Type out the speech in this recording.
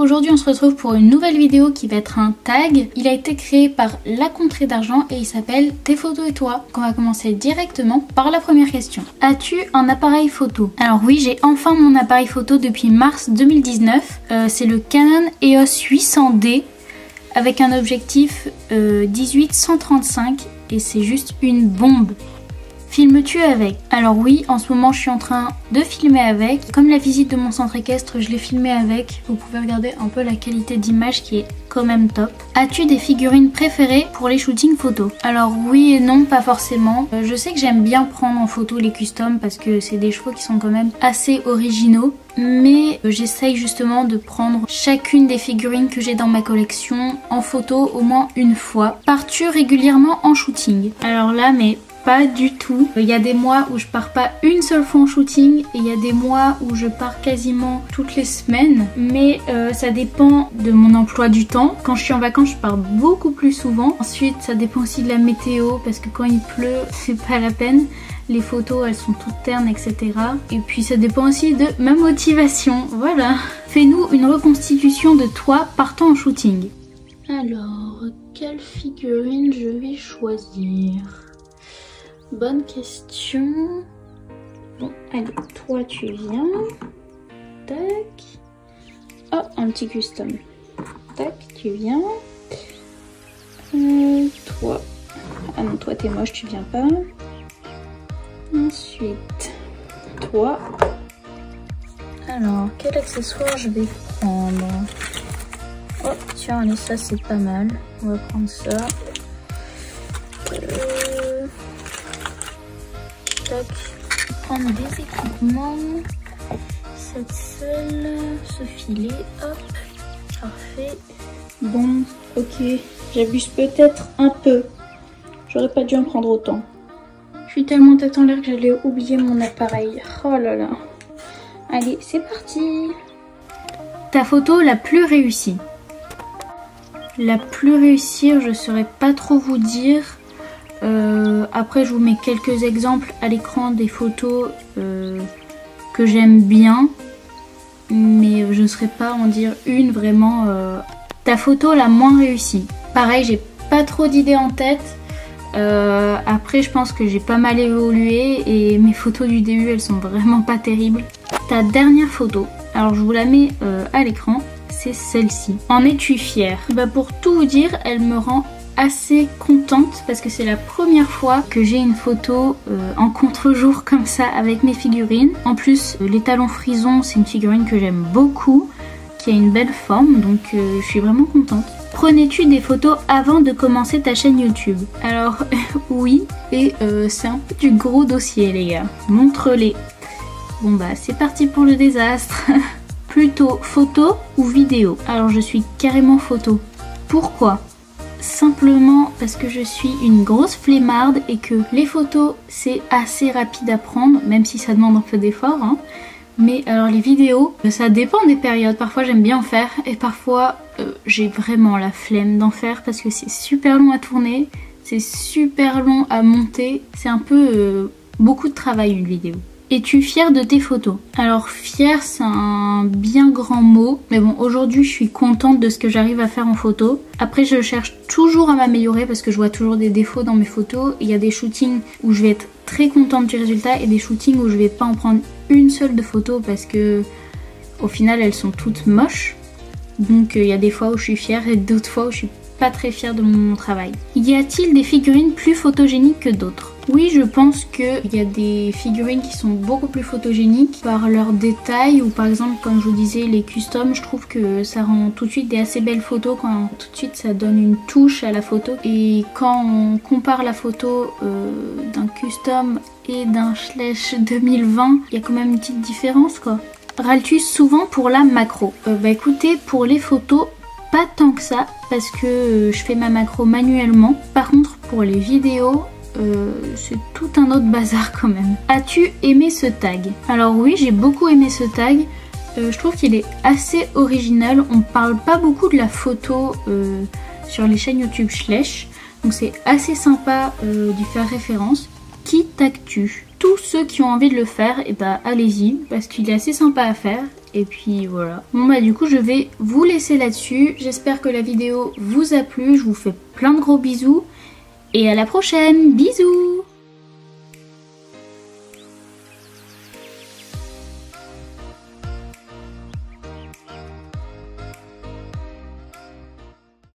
aujourd'hui on se retrouve pour une nouvelle vidéo qui va être un tag. Il a été créé par La Contrée d'Argent et il s'appelle Tes photos et toi. Donc on va commencer directement par la première question. As-tu un appareil photo? Alors oui, j'ai enfin mon appareil photo depuis mars 2019. C'est le Canon EOS 800D avec un objectif 18-135 et c'est juste une bombe. Filmes-tu avec? Alors oui, en ce moment je suis en train de filmer avec. Comme la visite de mon centre équestre, je l'ai filmé avec. Vous pouvez regarder un peu la qualité d'image qui est quand même top. As-tu des figurines préférées pour les shootings photos? Alors oui et non, pas forcément. Je sais que j'aime bien prendre en photo les customs parce que c'est des chevaux qui sont quand même assez originaux. Mais j'essaye justement de prendre chacune des figurines que j'ai dans ma collection en photo au moins une fois. Pars-tu régulièrement en shooting? Alors là, mais pas du tout. Il y a des mois où je pars pas une seule fois en shooting et il y a des mois où je pars quasiment toutes les semaines. Mais ça dépend de mon emploi du temps. Quand je suis en vacances, je pars beaucoup plus souvent. Ensuite, ça dépend aussi de la météo parce que quand il pleut, c'est pas la peine. Les photos, elles sont toutes ternes, etc. Et puis ça dépend aussi de ma motivation. Voilà. Fais-nous une reconstitution de toi partant en shooting. Alors, quelle figurine je vais choisir? Bonne question. Bon, allez, toi tu viens. Tac. Oh, un petit custom. Tac, tu viens. Toi. Ah non, toi t'es moche, tu viens pas. Ensuite, toi. Alors, quel accessoire je vais prendre? Oh, tiens, allez, ça c'est pas mal. On va prendre ça. Tac. Prendre des équipements. Cette selle, ce filet, hop. Parfait. Bon, ok. J'abuse peut-être un peu. J'aurais pas dû en prendre autant. Je suis tellement tête en l'air que j'allais oublier mon appareil. Oh là là. Allez, c'est parti. Ta photo la plus réussie? La plus réussie, je saurais pas trop vous dire. Après, je vous mets quelques exemples à l'écran des photos que j'aime bien. Mais je ne saurais pas en dire une vraiment. Ta photo la moins réussie? Pareil, j'ai pas trop d'idées en tête. Après je pense que j'ai pas mal évolué et mes photos du début elles sont vraiment pas terribles. Ta dernière photo, alors je vous la mets à l'écran, c'est celle-ci. En es-tu fière? Bah pour tout vous dire, elle me rend assez contente parce que c'est la première fois que j'ai une photo en contre-jour comme ça avec mes figurines. En plus les talons frisons, c'est une figurine que j'aime beaucoup, qui a une belle forme, donc je suis vraiment contente. Prenais-tu des photos avant de commencer ta chaîne YouTube? Alors oui, et c'est un peu du gros dossier les gars, montre-les. Bon bah c'est parti pour le désastre. Plutôt photo ou vidéo? Alors je suis carrément photo. Pourquoi? Simplement parce que je suis une grosse flemmarde et que les photos c'est assez rapide à prendre, même si ça demande un peu d'effort, hein. Mais alors les vidéos, ça dépend des périodes. Parfois j'aime bien en faire et parfois j'ai vraiment la flemme d'en faire parce que c'est super long à tourner, c'est super long à monter. C'est un peu beaucoup de travail une vidéo. Es-tu fière de tes photos? Alors fière c'est un bien grand mot, mais bon aujourd'hui je suis contente de ce que j'arrive à faire en photo. Après je cherche toujours à m'améliorer parce que je vois toujours des défauts dans mes photos. Il y a des shootings où je vais être très contente du résultat et des shootings où je vais pas en prendre une seule de photos parce que au final elles sont toutes moches. Donc il y a des fois où je suis fière et d'autres fois où je suis pas très fière de mon travail. Y a-t-il des figurines plus photogéniques que d'autres? Oui, je pense qu'il y a des figurines qui sont beaucoup plus photogéniques par leurs détails ou par exemple comme je vous disais les customs, je trouve que ça rend tout de suite des assez belles photos quand tout de suite ça donne une touche à la photo. Et quand on compare la photo d'un custom et d'un Schleich 2020, il y a quand même une petite différence quoi. Râles-tu souvent pour la macro? Bah écoutez, pour les photos, pas tant que ça parce que je fais ma macro manuellement. Par contre pour les vidéos, c'est tout un autre bazar quand même. As-tu aimé ce tag? Alors oui, j'ai beaucoup aimé ce tag. Je trouve qu'il est assez original. On parle pas beaucoup de la photo sur les chaînes YouTube Schleich. Donc c'est assez sympa d'y faire référence. Qui tagues-tu? Tous ceux qui ont envie de le faire, et bah allez-y parce qu'il est assez sympa à faire Et puis voilà. Bon bah du coup je vais vous laisser là-dessus. J'espère que la vidéo vous a plu. Je vous fais plein de gros bisous. Et à la prochaine. Bisous.